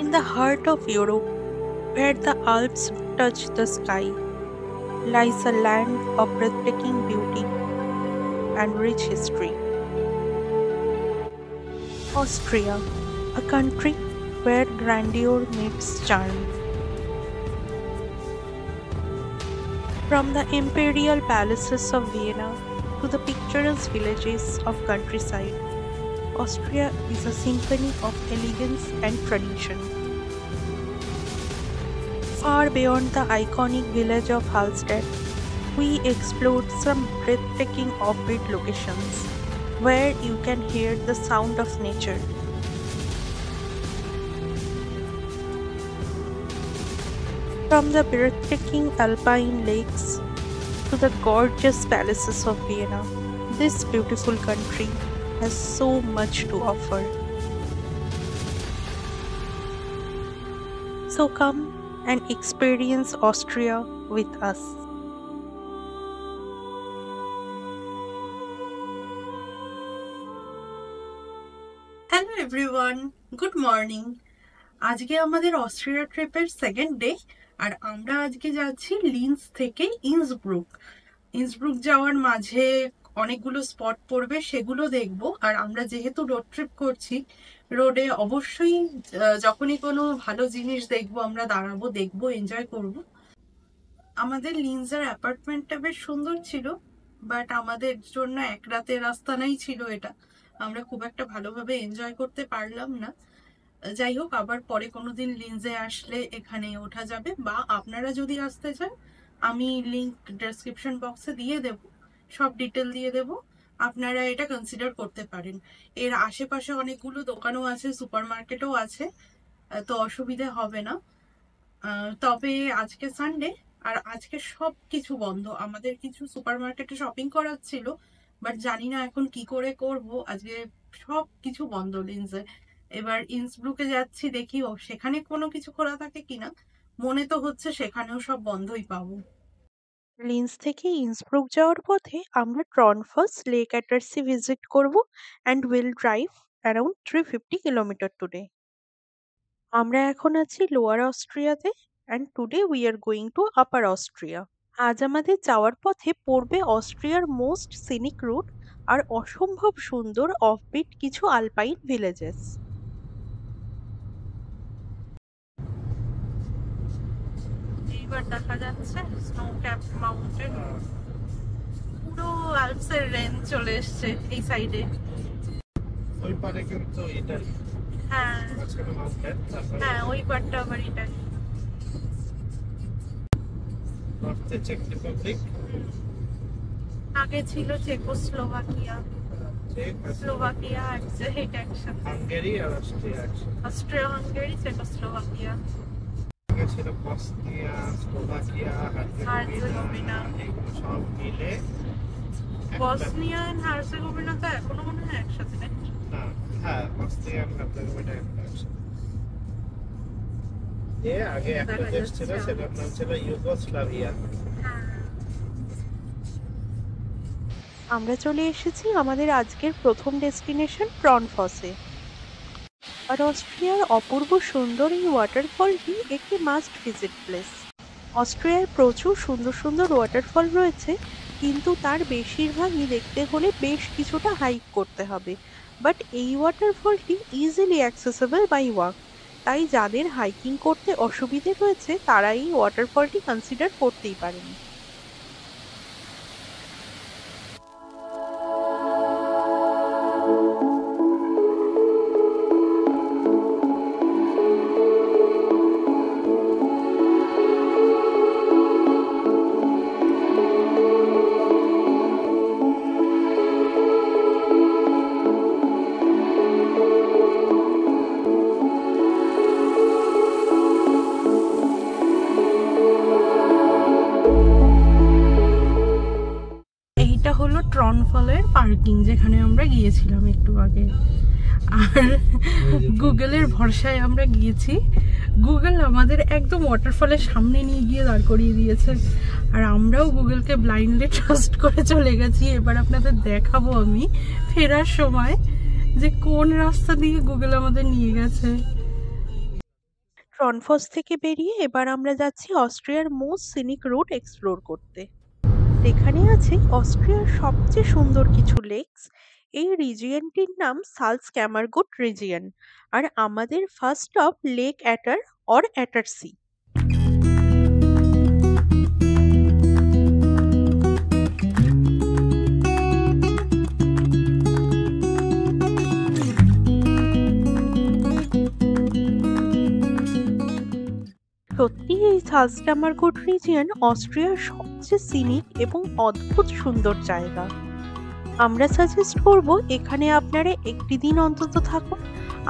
In the heart of Europe, where the Alps touch the sky, lies a land of breathtaking beauty and rich history. Austria, a country where grandeur meets charm. From the imperial palaces of Vienna to the picturesque villages of countryside, Austria is a symphony of elegance and tradition. Far beyond the iconic village of Hallstatt, we explored some breathtaking offbeat locations where you can hear the sound of nature. From the breathtaking alpine lakes to the gorgeous palaces of Vienna, this beautiful country has so much to offer. So come and experience Austria with us. Hello everyone, good morning. আজকে আমাদের Austria ট্রিপের second day, আর আমরা আজকে যাচ্ছি লিন্স থেকে Innsbruck. Innsbruck যাওয়ার মাঝে অনেকগুলো স্পট পড়বে, সেগুলো দেখব। আর আমরা যেহেতু রোড ট্রিপ করছি, রোডে অবশ্যই যখনই কোনো ভালো জিনিস দেখবো আমরা দাঁড়াবো, দেখবো, এনজয় করব। আমাদের লিন্সের অ্যাপার্টমেন্টটা বেশ সুন্দর ছিল, বাট আমাদের জন্য এক রাতের রাস্তানাই ছিল এটা। আমরা খুব একটা ভালোভাবে এনজয় করতে পারলাম না। যাই হোক, আবার পরে কোনোদিন লিন্সে আসলে এখানে ওঠা যাবে, বা আপনারা যদি আসতে চান আমি লিংক ডেসক্রিপশন বক্সে দিয়ে দেব, সব ডিটেল দিয়ে দেব, আপনারা এটা কনসিডার করতে পারেন। এর আশেপাশে অনেকগুলো দোকানও আছে, সুপার মার্কেটও আছে, তো অসুবিধে হবে না। তবে আজকে সানডে, আর আজকে সব কিছু বন্ধ। আমাদের কিছু সুপার মার্কেটে শপিং করার ছিল, বাট জানি না এখন কি করে করব। আজকে সব কিছু বন্ধ লিন্সে। এবার ইন্সব্রুকে যাচ্ছি, দেখি ও সেখানে কোনো কিছু খোলা থাকে কিনা। মনে তো হচ্ছে সেখানেও সব বন্ধই পাবো। লিন্স থেকে ইন্সব্রুক যাওয়ার পথে আমরা ট্রনফস লেক অ্যাটারসি ভিজিট করব and will drive around 350 kilometre today. আমরা এখন আছি লোয়ার অস্ট্রিয়াতে and today we are going to upper Austria. আজ আমাদের যাওয়ার পথে পড়বে অস্ট্রিয়ার মোস্ট সিনিক রুট আর অসম্ভব সুন্দর অফবিট কিছু আলপাইন ভিলেজেস। এইবার দেখা যাচ্ছে স্নো ক্যাপ মাউন্টেন, পুরো আলপসের রেঞ্জ চলে এসছে এই সাইডে। ওই পারে কিন্তু ইটালি, হ্যাঁ হ্যাঁ, ওই পারটা আবার ইটালি। নর্থে চেক রিপাবলিক, আগে ছিল চেকোস্লোভাকিয়া, স্লোভাকিয়া আর চেক একসাথে, হাঙ্গেরি আর অস্ট্রিয়া একসাথে। Austria, Hungary, Czechoslovakia. আগে ছিল বসনিয়া, স্লোভাকিয়া, হার্জেগোভিনা, এগুলো সব মিলে বসনিয়া এন্ড হার্জেগোভিনা তো এখনো মনে হয় একসাথে নাকি? না, হ্যাঁ, বসনিয়া আর হার্জেগোভিনা একসাথে। আগে একটা দেশ ছিল, সেটার নাম ছিল ইউগোস্লাভিয়া। আমরা চলে এসেছি আমাদের আজকের প্রথম ডেস্টিনেশন ট্রনফসে। আর অস্ট্রিয়ার অপূর্ব সুন্দর এই ওয়াটারফলটি একটি মাস্ট ভিজিট প্লেস। অস্ট্রিয়ার প্রচুর সুন্দর সুন্দর ওয়াটারফল রয়েছে, কিন্তু তার বেশিরভাগই দেখতে হলে বেশ কিছুটা হাইক করতে হবে। বাট এই ওয়াটারফলটি ইজিলি অ্যাক্সেসেবল বাই ওয়াক, তাই যাদের হাইকিং করতে অসুবিধে রয়েছে তারা এই ওয়াটারফলটি কনসিডার করতেই পারেন। ট্রনফলের পার্কিং, যেখানে আমরা গিয়েছিলাম একটু আগে। আর গুগলের ভরসায় আমরা গিয়েছি, গুগল আমাদের একদম ওয়াটারফলের সামনে নিয়ে গিয়ে দাঁড় করিয়ে দিয়েছে, আর আমরাও গুগলকে ব্লাইন্ডলি ট্রাস্ট করে চলে গেছি। এবার আপনাদের দেখাবো আমি ফেরার সময় যে কোন রাস্তা দিয়ে গুগল আমাদের নিয়ে গেছে। ট্রনফস থেকে বেরিয়ে এবার আমরা যাচ্ছি অস্ট্রিয়ার মোস্ট সিনিক রুট এক্সপ্লোর করতে। যেখানে আছে অস্ট্রিয়ার সবচেয়ে সুন্দর কিছু লেকস। এই রিজিয়নটির নাম সালজক্যামারগুট রিজিয়ন, আর আমাদের first stop lake Atter or Attersee. সত্যি এই সালজক্যামারগুট রিজিয়ন অস্ট্রিয়ার সবচেয়ে সিনিক এবং অদ্ভুত সুন্দর জায়গা। আমরা সাজেস্ট করব এখানে আপনারা একটি দিন অন্তত থাকুন।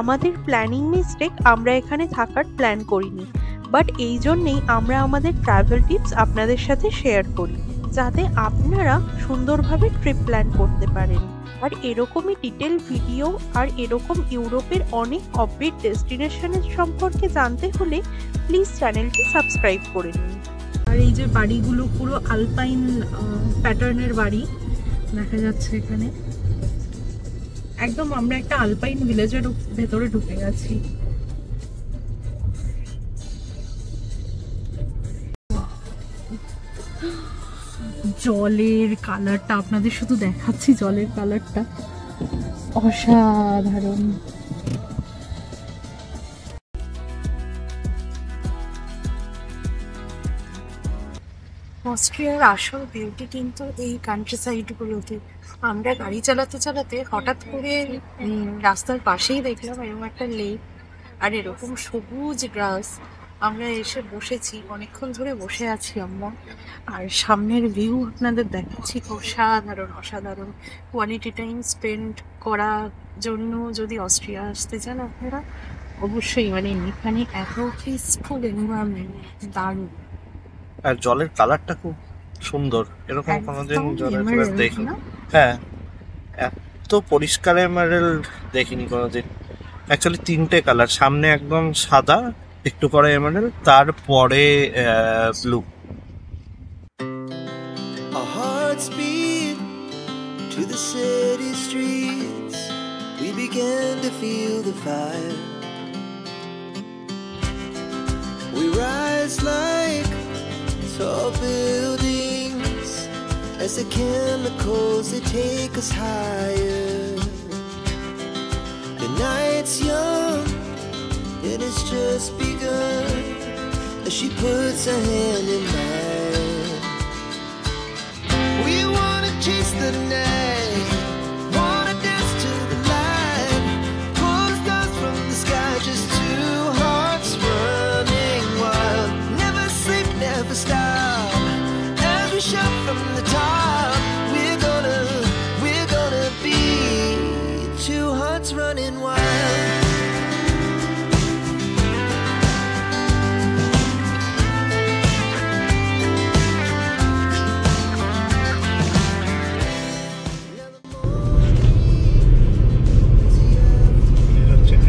আমাদের প্ল্যানিং মিস্টেক, আমরা এখানে থাকার প্ল্যান করিনি, বাট এই জন্যেই আমরা আমাদের ট্রাভেল টিপস আপনাদের সাথে শেয়ার করি, যাতে আপনারা সুন্দরভাবে ট্রিপ প্ল্যান করতে পারেন। আর এরকমই ডিটেল ভিডিও আর এরকম ইউরোপের অনেক অফবিট ডেস্টিনেশনের সম্পর্কে জানতে হলে প্লিজ চ্যানেলটি সাবস্ক্রাইব করে নিন। আর এই যে বাড়িগুলো পুরো আলপাইন প্যাটার্নের বাড়ি দেখা যাচ্ছে এখানে। একদম আমরা একটা আলপাইন ভিলেজের ভেতরে ঢুকে গেছি। জলের কালারটা আপনাদের শুধু দেখাচ্ছি, জলের কালারটা অসাধারণ। অস্ট্রিয়ার আসল বিউটি কিন্তু এই কান্ট্রি সাইডগুলোতে। আমরা গাড়ি চালাতে চালাতে হঠাৎ করে রাস্তার পাশেই দেখলাম এরকম একটা লেক আর এরকম সবুজ গ্রাস। আমরা এসে বসেছি, অনেকক্ষণ ধরে বসে আছি আমরা, আর সামনের ভিউ আপনাদের দেখাচ্ছি। অসাধারণ অসাধারণ। কোয়ালিটি টাইম স্পেন্ড করার জন্য যদি অস্ট্রিয়া আসতে চান আপনারা অবশ্যই, মানে এখানে এত পিসফুল এনভায়রনমেন্ট, দারুণ। আর জলের কালারটা খুব সুন্দর, এরকম কোনোদিন একদম জলের কালার emerald, দেখি। না? হ্যাঁ, এত পরিষ্কার এমারেল্ড দেখিনি কোনোদিন। অ্যাকচুয়ালি তিনটে কালার, সামনে একদম সাদা, একটু পরে এমারেল্ড, তারপরে blue. Our hearts beat to the city streets. We began to feel the fire. We rise like tall buildings as the chemicals they take us higher. The night's young and it's just begun as she puts her hand in mine. We wanna chase the night, wanna dance to the light, pull the stars from the sky, just two hearts running wild. Never sleep, never stop, as we shout from the top. We're gonna be two hearts running wild.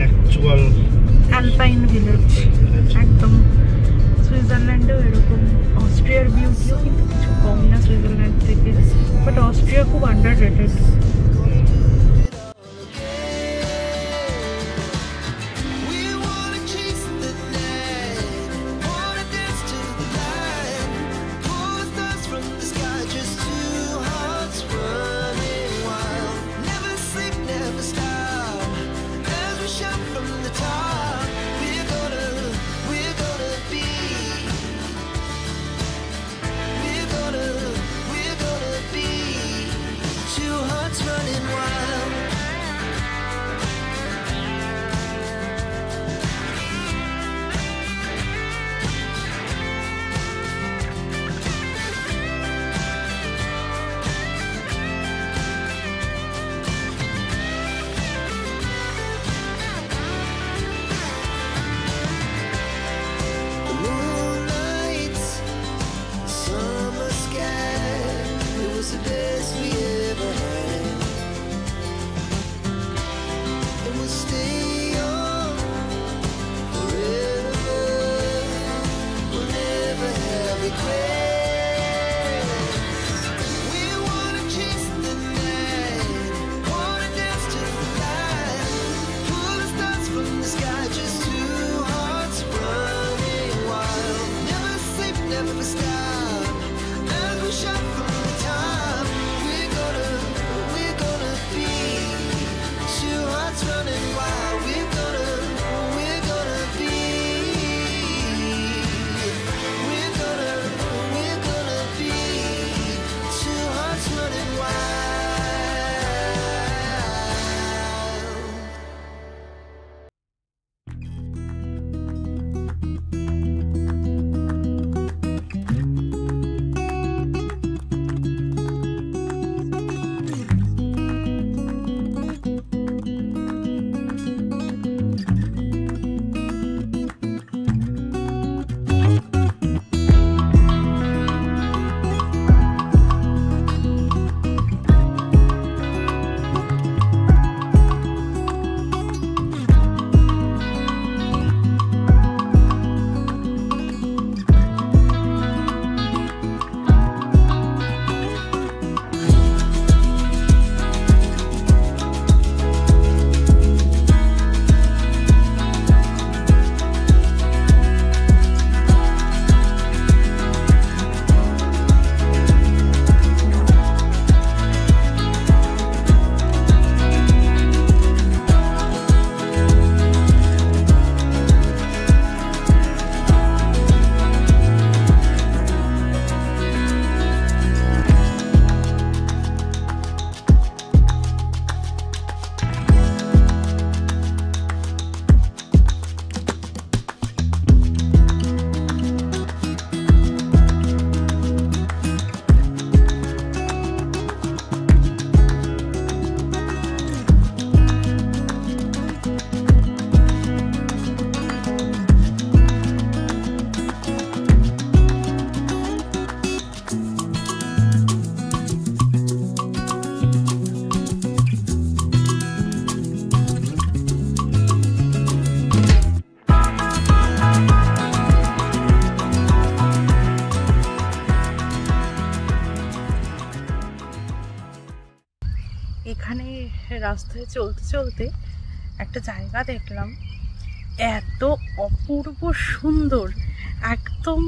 Actual alpine village, একদম সুইজারল্যান্ডেও এরকম। অস্ট্রিয়ার বিউটিও কিন্তু কিছু কম না Switzerland থেকে, but Austria খুব under rated. We wanna chase the night, wanna dance to the light, pull the stars from the sky, just two hearts running wild. Never sleep, never stop, as we shout from the top. We're gonna be, we're gonna be two hearts running wild. The moonlight, summer sky, it was the best we ever had. And we'll stay on forever, we'll never have regrets. We wanna chase the night, wanna dance to the light, pull the stars from the sky, just two hearts running. এখানে রাস্তায় চলতে চলতে একটা জায়গা দেখলাম, এত অপূর্ব সুন্দর, একদম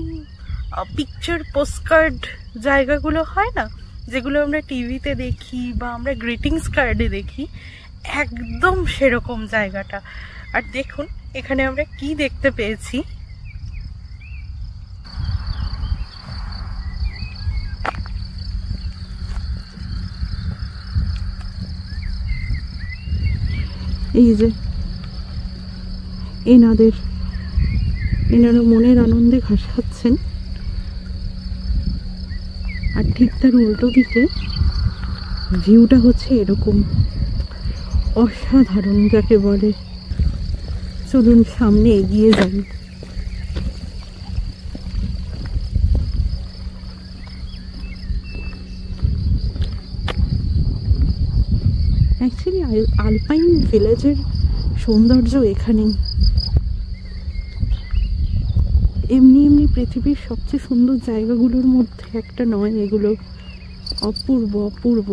পিকচার পোস্টকার্ড জায়গাগুলো হয় না, যেগুলো আমরা টিভিতে দেখি বা আমরা গ্রিটিংস কার্ডে দেখি, একদম সেরকম জায়গাটা। আর দেখুন এখানে আমরা কি দেখতে পেয়েছি। এই যে এনারা মনের আনন্দে ঘাস খাচ্ছেন, আর ঠিক তার উল্টো দিকে ভিউটা হচ্ছে এরকম অসাধারণ, যাকে বলে। চলুন সামনে এগিয়ে যাই। অ্যাকচুয়ালি আলপাইন ভিলেজের সৌন্দর্য এখানেই। এমনি এমনি পৃথিবীর সবচেয়ে সুন্দর জায়গাগুলোর মধ্যে একটা নয় এগুলো, অপূর্ব অপূর্ব।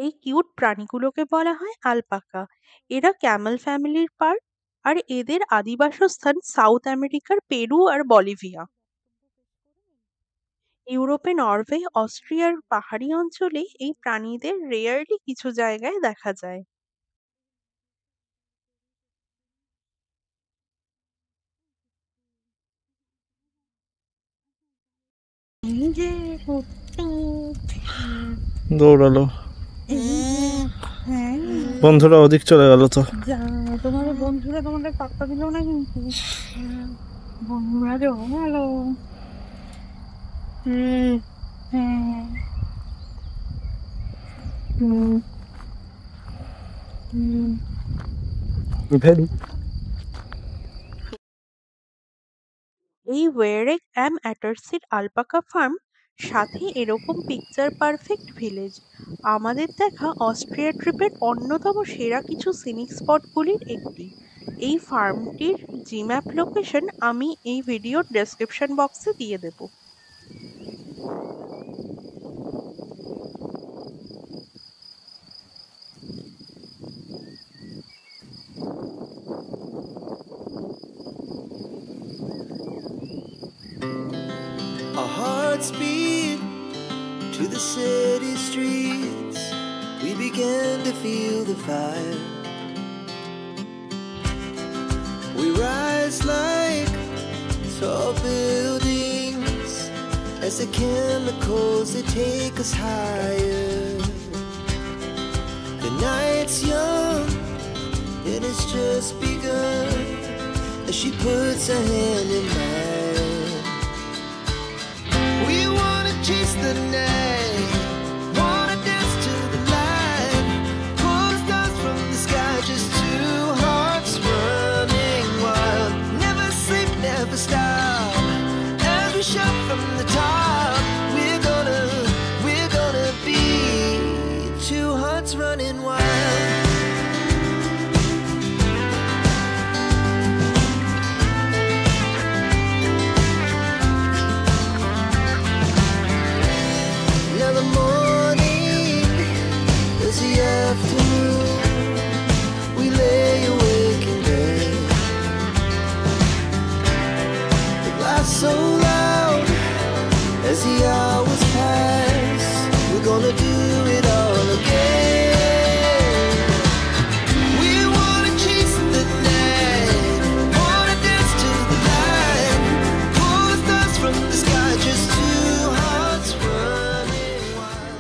এই কিউট প্রাণীগুলোকে বলা হয় আলপাকা। এরা ক্যামেল ফ্যামিলির পার্ট, আর এদের আদিবাসস্থান সাউথ আমেরিকার পেরু আর বলিভিয়া। ইউরোপে নরওয়ে, অস্ট্রিয়ার পাহাড়ি অঞ্চলে এই প্রাণীদের রেয়ারলি কিছু জায়গায় দেখা যায়। এই যে দৌড়ালো, হ্যাঁ, বন্ধুরা ওদিক চলে গেল তো। যা তোমাদের বন্ধুরা তোমাদের পাত্তা দিল না, কিন্তু বন্ধুরা জমা ভালো। হ্যাঁ, ভেরি এই ওয়েরেক অ্যাম অ্যাটারসিড আলপাকা ফার্ম সাথে এরকম পিকচার পারফেক্ট ভিলেজ আমাদের দেখা অস্ট্রিয়া ট্রিপের অন্যতম সেরা কিছু সিনিক স্পটগুলির একটি। এই ফার্মটির জিম্যাপ লোকেশন আমি এই ভিডিওর ডেসক্রিপশন বক্সে দিয়ে দেব। Our hearts beat to the city streets. We began to feel the fire. We rise like tall buildings as the chemicals they take us higher. The night's young and it's just begun as she puts her hand in mine. We wanna chase the night, wanna dance to the light, pull the stars from the sky, just two hearts running wild. Never sleep, never stop, as we shout from the top. We're gonna be two hearts running wild. Now the morning is the afternoon. We lay awake in bed. The glass so loud as the hours pass. We're gonna do it all again. We wanna chase the night, wanna dance to the light, pull the stars from the sky, just two hearts running wild.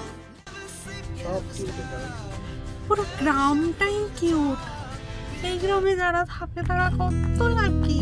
পুরো গ্রামটাই cute. এই গ্রামে যারা থাকে তারা কত lucky.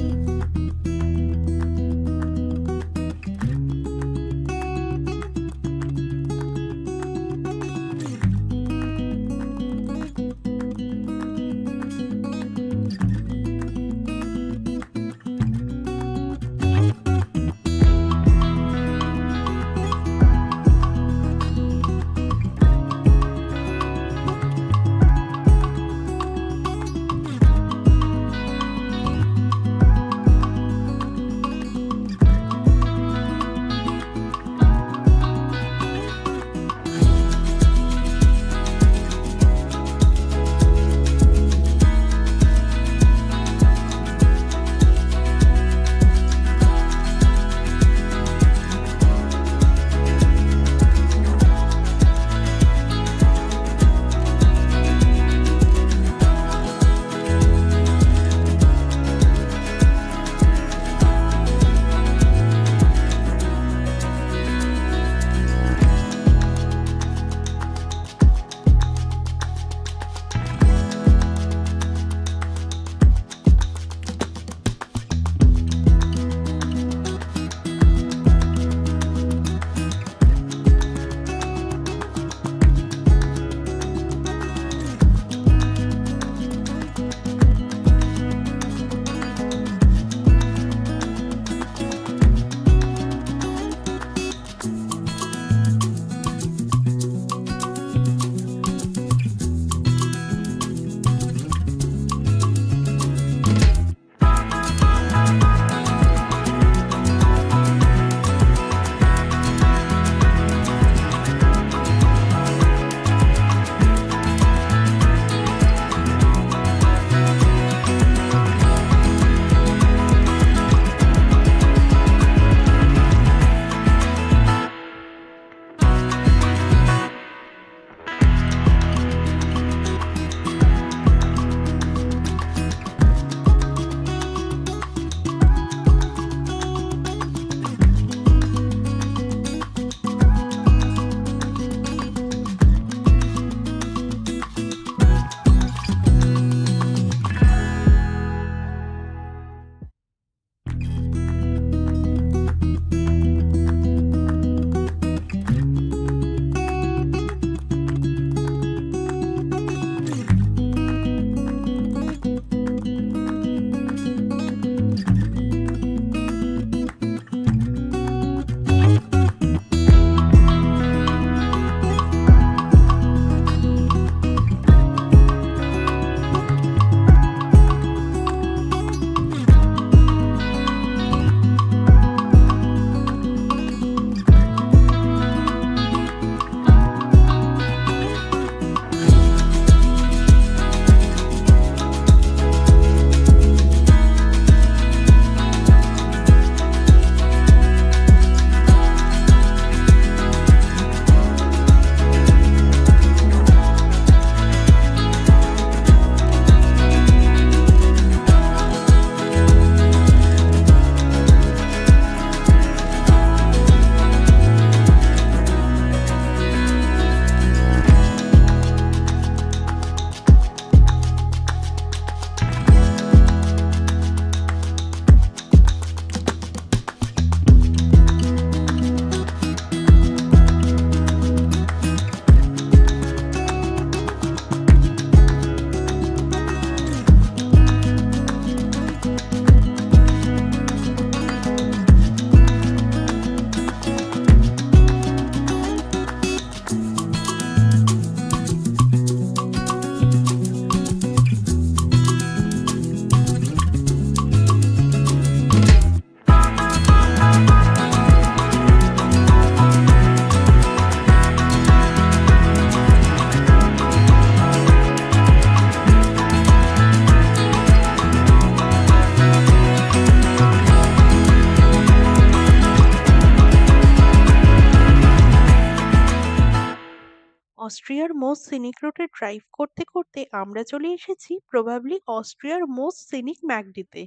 অস্ট্রিয়ার most scenic রুটে drive করতে করতে আমরা চলে এসেছি প্রবাবলি অস্ট্রিয়ার মোস্ট সিনিক ম্যাকডিতে।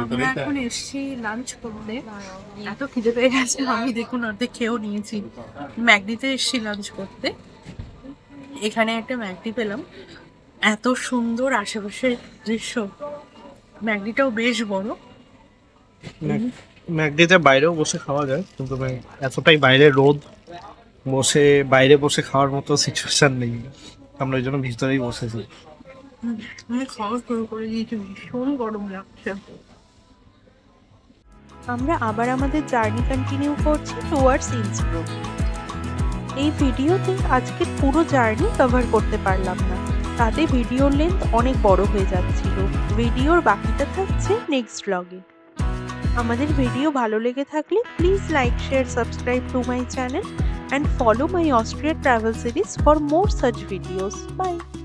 আমরা এখন এসেছি লাঞ্চ করতে, এত খিদে পেয়ে গেছে আমি দেখুন অর্ধেক খেয়েও নিয়েছি। ম্যাকডিতে এসেছি লাঞ্চ করতে। এখানে একটা ম্যাগডি পেলাম, এত সুন্দর আশেপাশের দৃশ্য। ম্যাগডিটাও বেশ বড়। ম্যাকডিতে বাইরেও বসে খাওয়া যায়, কিন্তু এতটাই বাইরে রোদ, বাইরে বসে খাওয়ার মতো সিচুয়েশন নেই, আমরা ওই জন্য ভিতরেই বসেছি। আমি খাওয়া শুরু করে দিয়েছি, ভীষণ গরম লাগছে। আমরা আবার আমাদের জার্নি কন্টিনিউ করছি টুয়ার্ডস ইন্সব্রুক। এই ভিডিওতে আজকের পুরো জার্নি কভার করতে পারলাম না, তাতে ভিডিওর লেন্থ অনেক বড় হয়ে যাচ্ছিল। ভিডিওর বাকিটা থাকছে নেক্সট ব্লগে। আমাদের ভিডিও ভালো লেগে থাকলে please like, share, subscribe to my channel and follow my Austria travel series for more such videos. Bye.